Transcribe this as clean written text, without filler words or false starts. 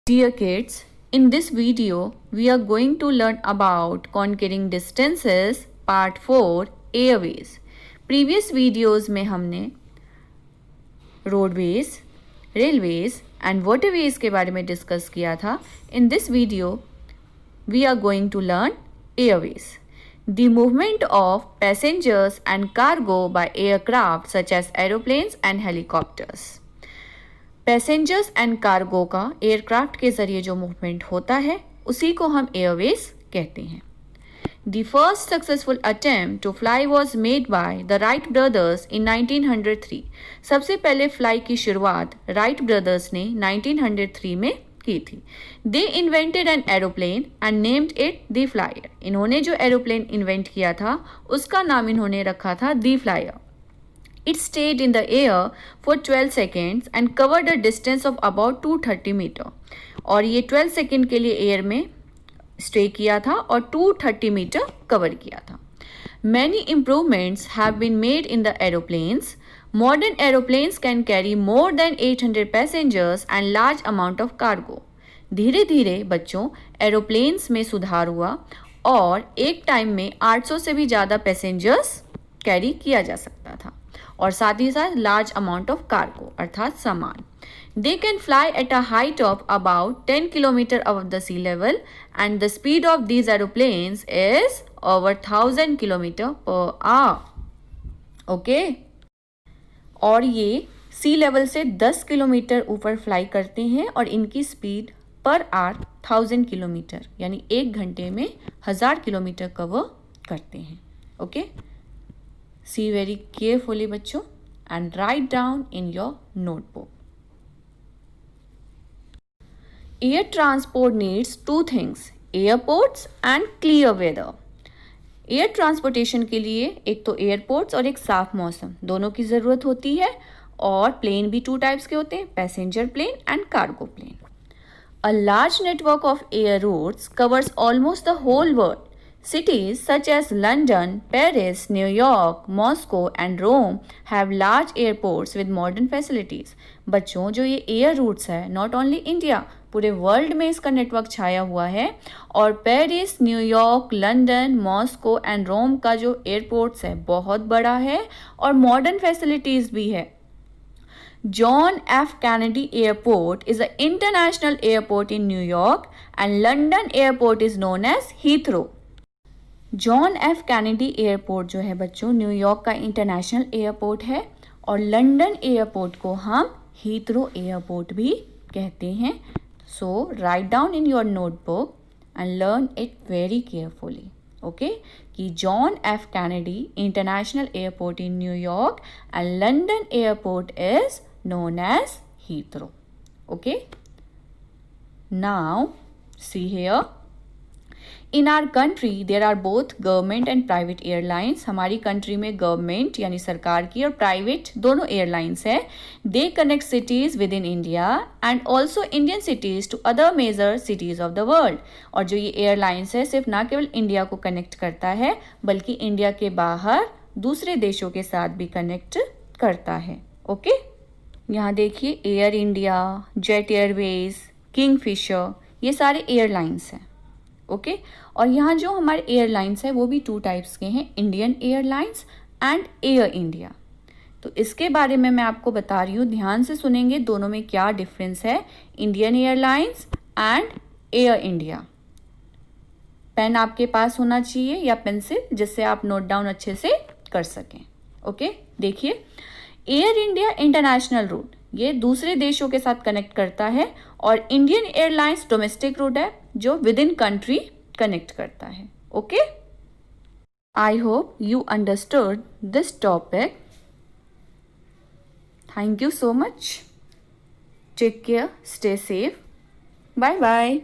Dear kids, in this video, we are going to learn about conquering distances part 4 airways. Previous videos में हमने roadways, railways and waterways के बारे में discuss किया था. In this video, we are going to learn airways. The movement of passengers and cargo by aircraft such as aeroplanes and helicopters. Passengers and cargo का aircraft के ज़रिए जो movement होता है उसी को हम एयरवेज कहते हैं. The first successful attempt to fly was made by the Wright brothers in 1903. सबसे पहले फ्लाई की शुरुआत राइट ब्रदर्स ने 1903 में की थी. They invented an aeroplane and named it the Flyer. इन्होंने जो एरोप्लेन इन्वेंट किया था उसका नाम इन्होंने रखा था the flyer. It stayed in the air for 12 seconds and covered a distance of about 230 metre. और ये 12 सेकेंड के लिए एयर में स्टे किया था और 230 मीटर कवर किया था. Many improvements have been made in the aeroplanes. Modern aeroplanes can carry more than 800 passengers and large amount of cargo. धीरे धीरे बच्चों एरोप्लेन्स में सुधार हुआ और एक टाइम में 800 से भी ज़्यादा पैसेंजर्स कैरी किया जा सकता था और साथ ही साथ लार्ज अमाउंट ऑफ कार्गो अर्थात सामान. They can fly at a height of about 10 kilometre above the sea level and the speed of these aeroplanes is over 1000 kilometre per hour. Okay, और ये सी लेवल से 10 किलोमीटर ऊपर fly करते हैं और इनकी स्पीड पर आवर 1000 किलोमीटर यानी एक घंटे में 1000 किलोमीटर कवर करते हैं. ओके, See very carefully बच्चों and write down in your notebook. Air transport needs two things, airports and clear weather. Air transportation के लिए एक तो एयरपोर्ट्स और एक साफ मौसम दोनों की ज़रूरत होती है. और प्लेन भी 2 टाइप्स के होते हैं, passenger plane and cargo plane. A large network of air routes covers almost the whole world. Cities such as London, Paris, New York, Moscow and Rome have large airports with modern facilities. बच्चों जो ये air routes है not only India पूरे world में इसका network छाया हुआ है और Paris, New York, London, Moscow and Rome का जो एयरपोर्ट्स है बहुत बड़ा है और मॉडर्न फैसिलिटीज़ भी है. John F. Kennedy Airport is an international airport in New York and London Airport is known as Heathrow. John F Kennedy airport जो है बच्चों न्यूयॉर्क का इंटरनेशनल एयरपोर्ट है और लंदन एयरपोर्ट को हम हीथ्रो एयरपोर्ट भी कहते हैं. So write down in your notebook and learn it very carefully. Okay, कि John F Kennedy International Airport in New York and London airport is known as Heathrow. Okay, now see here. In our country there are both government and private airlines. हमारी country में government यानी सरकार की और private दोनों airlines है. They connect cities within India and also Indian cities to other major cities of the world. और जो ये एयरलाइंस है सिर्फ ना केवल इंडिया को कनेक्ट करता है बल्कि इंडिया के बाहर दूसरे देशों के साथ भी कनेक्ट करता है. ओके, यहाँ देखिए air India, jet Airways, Kingfisher ये सारे एयरलाइंस हैं. ओके, और यहाँ जो हमारे एयरलाइंस है वो भी 2 टाइप्स के हैं, Indian airlines and air India. तो इसके बारे में मैं आपको बता रही हूँ, ध्यान से सुनेंगे दोनों में क्या डिफरेंस है, Indian airlines and air India. Pen आपके पास होना चाहिए या पेंसिल जिससे आप नोट डाउन अच्छे से कर सकें. ओके, देखिए एयर इंडिया इंटरनेशनल रूट ये दूसरे देशों के साथ कनेक्ट करता है और इंडियन एयरलाइंस डोमेस्टिक रूट है जो विद इन कंट्री कनेक्ट करता है. Okay, I hope you understood this topic. Thank you so much. Take care, stay safe. Bye bye.